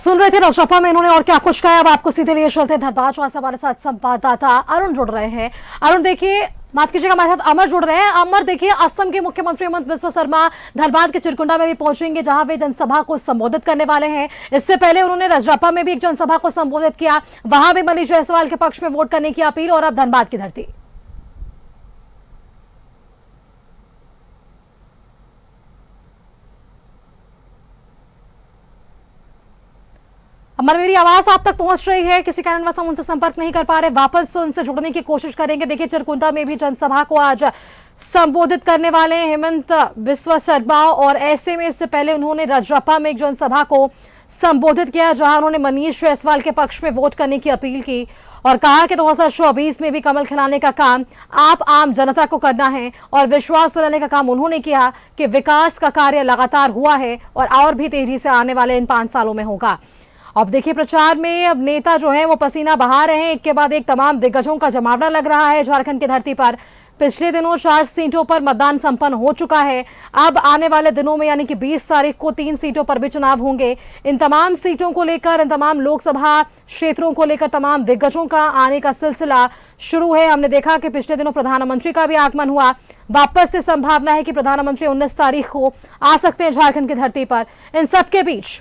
सुन रहे थे रजरप्पा में इन्होंने और क्या कुछ कहा। अब आपको सीधे लिए चलते धनबाद से हमारे साथ संवाददाता अरुण जुड़ रहे हैं। अरुण देखिए, माफ कीजिएगा, हमारे साथ अमर जुड़ रहे हैं। अमर देखिए, असम के मुख्यमंत्री हेमंत बिस्वा शर्मा धनबाद के चिरकुंडा में भी पहुंचेंगे, जहां वे जनसभा को संबोधित करने वाले हैं। इससे पहले उन्होंने रजरप्पा में भी एक जनसभा को संबोधित किया, वहां भी मनीष जायसवाल के पक्ष में वोट करने की अपील, और अब धनबाद की धरती। अमर, मेरी आवाज आप तक पहुंच रही है? किसी कारणवश हम उनसे संपर्क नहीं कर पा रहे, वापस उनसे जुड़ने की कोशिश करेंगे। देखिए, चिरकुंडा में भी जनसभा को आज संबोधित करने वाले हैं हेमंत बिस्वा शर्मा, और ऐसे में इससे पहले उन्होंने रजरप्पा में एक जनसभा को संबोधित किया, जहां उन्होंने मनीष जायसवाल के पक्ष में वोट करने की अपील की और कहा कि 2024 में भी कमल खिलाने का काम आप आम जनता को करना है, और विश्वास दिलाने का काम उन्होंने किया कि विकास का कार्य लगातार हुआ है और भी तेजी से आने वाले इन 5 सालों में होगा। अब देखिए, प्रचार में अब नेता जो है वो पसीना बहा रहे हैं, एक के बाद एक तमाम दिग्गजों का जमावड़ा लग रहा है झारखंड की धरती पर। पिछले दिनों 4 सीटों पर मतदान संपन्न हो चुका है। अब आने वाले दिनों में यानी कि 20 तारीख को 3 सीटों पर भी चुनाव होंगे। इन तमाम सीटों को लेकर, इन तमाम लोकसभा क्षेत्रों को लेकर तमाम दिग्गजों का आने का सिलसिला शुरू है। हमने देखा कि पिछले दिनों प्रधानमंत्री का भी आगमन हुआ। वापस से संभावना है कि प्रधानमंत्री 19 तारीख को आ सकते हैं झारखंड की धरती पर। इन सबके बीच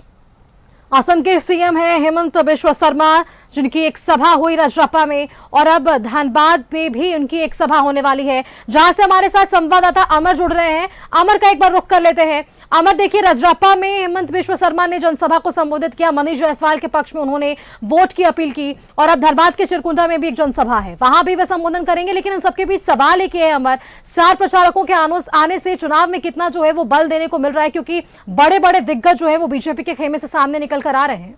असम के सीएम है हेमंत बिस्वा शर्मा, जिनकी एक सभा हुई रजरप्पा में, और अब धनबाद में भी उनकी एक सभा होने वाली है, जहां से हमारे साथ संवाददाता अमर जुड़ रहे हैं। अमर का एक बार रुख कर लेते हैं। अमर, देखिए, रजरप्पा में हेमंत बिस्वा शर्मा ने जनसभा को संबोधित किया, मनीष जायसवाल के पक्ष में उन्होंने वोट की अपील की, और अब धनबाद के चिरकुंडा में भी एक जनसभा है, वहां भी वे संबोधन करेंगे। लेकिन इन सबके बीच सवाल एक है अमर, स्टार प्रचारकों के आने से चुनाव में कितना जो है वो बल देने को मिल रहा है, क्योंकि बड़े बड़े दिग्गज जो है वो बीजेपी के खेमे से सामने निकल कर आ रहे हैं।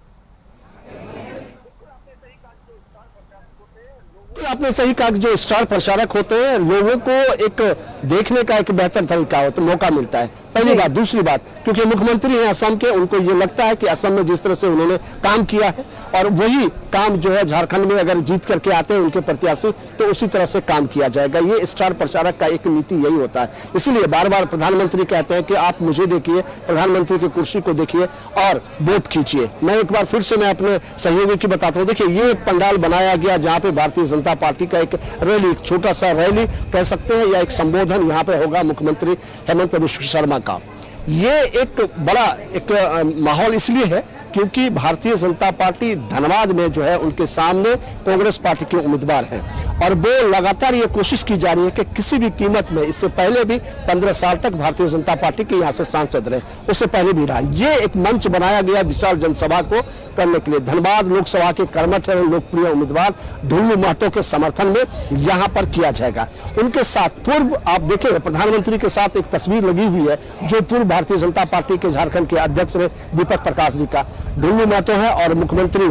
आपने सही कहा कि जो स्टार प्रचारक होते हैं, लोगों को एक देखने का एक बेहतर तरीका होता, मौका मिलता है। पहली बात। दूसरी बात, क्योंकि मुख्यमंत्री हैं असम के, उनको ये लगता है कि असम में जिस तरह से उन्होंने काम किया है, और वही काम जो है झारखंड में अगर जीत करके आते हैं उनके प्रत्याशी, तो उसी तरह से काम किया जाएगा। ये स्टार प्रचारक का एक नीति यही होता है। इसीलिए बार बार प्रधानमंत्री कहते हैं कि आप मुझे देखिए, प्रधानमंत्री की कुर्सी को देखिए और वोट कीजिए। मैं एक बार फिर से मैं अपने सहयोगी की बताता हूँ। देखिए, ये एक पंडाल बनाया गया जहाँ पे भारतीय जनता पार्टी का एक रैली, एक छोटा सा रैली कह सकते हैं, या एक संबोधन यहाँ पे होगा मुख्यमंत्री हेमंत बिस्वा शर्मा का। ये एक बड़ा एक माहौल इसलिए है क्योंकि भारतीय जनता पार्टी धनबाद में जो है उनके सामने कांग्रेस पार्टी के उम्मीदवार हैं, और वो लगातार ये कोशिश की जा रही है कि किसी भी कीमत में, इससे पहले भी 15 साल तक भारतीय जनता पार्टी के यहाँ से सांसद रहे, उससे पहले भी रहा, ये एक मंच बनाया गया विशाल जनसभा को करने के लिए। धनबाद लोकसभा के कर्मठ और लोकप्रिय उम्मीदवार ढुल्लू महतो के समर्थन में यहाँ पर किया जाएगा। उनके साथ पूर्व, आप देखें, प्रधानमंत्री के साथ एक तस्वीर लगी हुई है जो पूर्व भारतीय जनता पार्टी के झारखंड के अध्यक्ष रहे दीपक प्रकाश जी का, ढुल्लू महतो है, और मुख्यमंत्री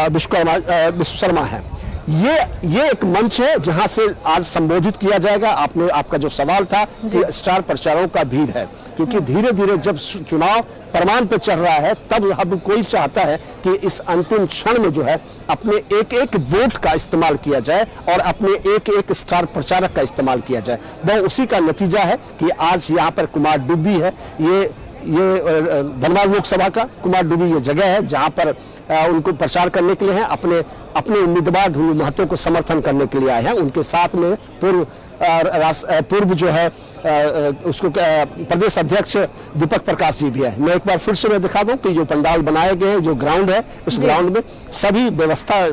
बिस्वा शर्मा है। ये एक मंच है जहां से आज संबोधित किया जाएगा। आपका जो सवाल था कि स्टार प्रचारकों का भीड़ है, क्योंकि धीरे धीरे जब चुनाव परवान पे चल रहा है, तब अब कोई चाहता है कि इस अंतिम क्षण में जो है अपने एक एक वोट का इस्तेमाल किया जाए और अपने एक एक स्टार प्रचारक का इस्तेमाल किया जाए। वह उसी का नतीजा है कि आज यहाँ पर कुमार डुब्बी है, ये धनबाद लोकसभा का कुमार डुब्बी ये जगह है जहाँ पर उनको प्रचार करने के लिए हैं, अपने उम्मीदवार ढुल्लू महतो को समर्थन करने के लिए आए हैं। उनके साथ में पूर्व जो है उसको प्रदेश अध्यक्ष दीपक प्रकाश जी भी है। मैं एक बार फिर से मैं दिखा दूं कि जो पंडाल बनाए गए हैं, जो ग्राउंड है, उस ग्राउंड में सभी व्यवस्था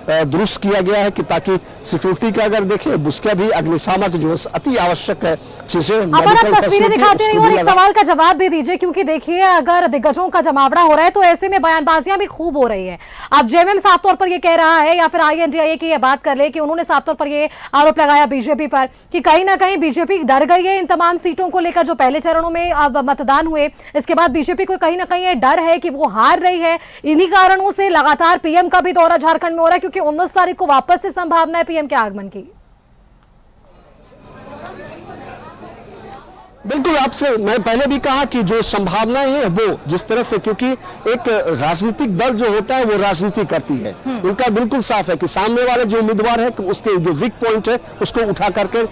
दुरुस्त किया गया है कि ताकि सिक्योरिटी का अगर देखें, उसका भी अग्निशामक जो अति आवश्यक है चीजें, तस्वीरें दिखाते रहिए और एक सवाल का जवाब भी दीजिए, क्योंकि देखिए, अगर दिग्गजों का जमावड़ा हो रहा है तो ऐसे में बयानबाजियां भी खूब हो रही है। अब जेएमएम साफ तौर पर ये कह रहा है, या फिर आईएनडीआईए की ये बात कर ले कि उन्होंने साफ तौर पर ये आरोप लगाया बीजेपी पर कि कहीं ना कहीं बीजेपी डर गई है इन तमाम सीटों को लेकर। जो पहले चरणों में अब मतदान हुए, इसके बाद बीजेपी को कहीं ना कहीं ये डर है कि वो हार रही है। इन्हीं कारणों से लगातार पीएम का भी दौरा झारखंड हो रहा है, क्योंकि 19 तारीख को वापस से संभावना है पीएम के आगमन की। बिल्कुल, आपसे मैं पहले भी कहा कि जो संभावनाएं हैं वो जिस तरह से, क्योंकि एक राजनीतिक दल जो होता है वो राजनीति करती है, उनका बिल्कुल साफ है कि सामने वाले जो उम्मीदवार है उसके जो वीक पॉइंट है उसको उठा करके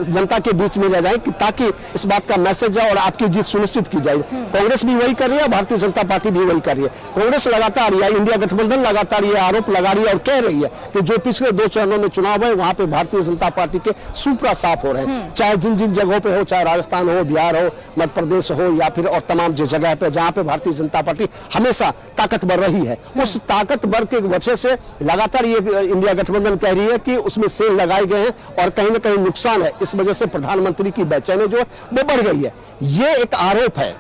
जनता के बीच में ले जाए कि ताकि इस बात का मैसेज जाए और आपकी जीत सुनिश्चित की जाए। कांग्रेस भी वही कर रही है, भारतीय जनता पार्टी भी वही कर रही है। कांग्रेस लगातार या इंडिया गठबंधन लगातार ये आरोप लगा रही है और कह रही है कि जो पिछले 2 चरणों में चुनाव है वहां पे भारतीय जनता पार्टी के सुपड़ा साफ हो रहे हैं, चाहे जिन जिन जगहों पे हो, चाहे राजस्थान हो, बिहार हो, मध्य प्रदेश हो या फिर और तमाम जो जगह पे जहां पे भारतीय जनता पार्टी हमेशा ताकतवर रही है, उस ताकतवर के वजह से लगातार ये इंडिया गठबंधन कह रही है कि उसमें सेल लगाए गए हैं और कहीं ना कहीं नुकसान है। इस वजह से प्रधानमंत्री की बेचैनी जो है वो बढ़ गई है। ये एक आरोप है,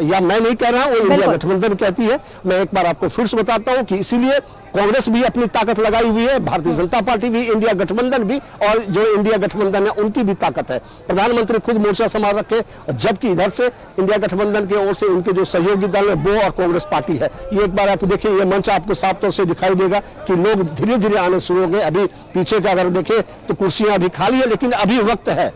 या मैं नहीं कह रहा हूं, वो इंडिया गठबंधन कहती है। मैं एक बार आपको फिर से बताता हूं कि इसीलिए कांग्रेस भी अपनी ताकत लगाई हुई है, भारतीय जनता पार्टी भी, इंडिया गठबंधन भी, और जो इंडिया गठबंधन है उनकी भी ताकत है। प्रधानमंत्री खुद मोर्चा संभाल रखे, जबकि इधर से इंडिया गठबंधन की ओर से उनके जो सहयोगी दल है वो और कांग्रेस पार्टी है। ये एक बार आप देखिए, ये मंच आपको साफ तौर से दिखाई देगा कि लोग धीरे धीरे आने शुरू हो गए। अभी पीछे का अगर देखें तो कुर्सियां अभी खाली है, लेकिन अभी वक्त है,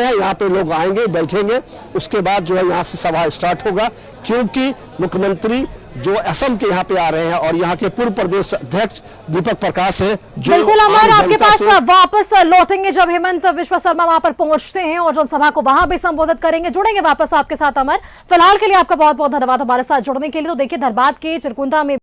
यहाँ पे लोग आएंगे, बैठेंगे, उसके बाद जो है यहाँ से सभा स्टार्ट होगा, क्योंकि मुख्यमंत्री जो असम के यहाँ पे आ रहे हैं और यहाँ के पूर्व प्रदेश अध्यक्ष दीपक प्रकाश है जो बिल्कुल अमर आपके पास वापस लौटेंगे जब हेमंत बिस्वा शर्मा वहां पर पहुंचते हैं और जनसभा को वहां भी संबोधित करेंगे। जुड़ेंगे वापस आपके साथ अमर। फिलहाल के लिए आपका बहुत बहुत धन्यवाद हमारे साथ जुड़ने के लिए। तो देखिए, धनबाद के चिरकुंडा में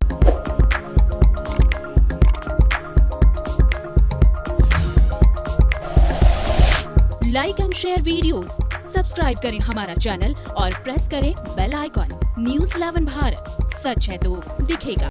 like and share videos, subscribe करें हमारा चैनल और प्रेस करें बेल आइकॉन। न्यूज़ 11 भारत, सच है तो दिखेगा।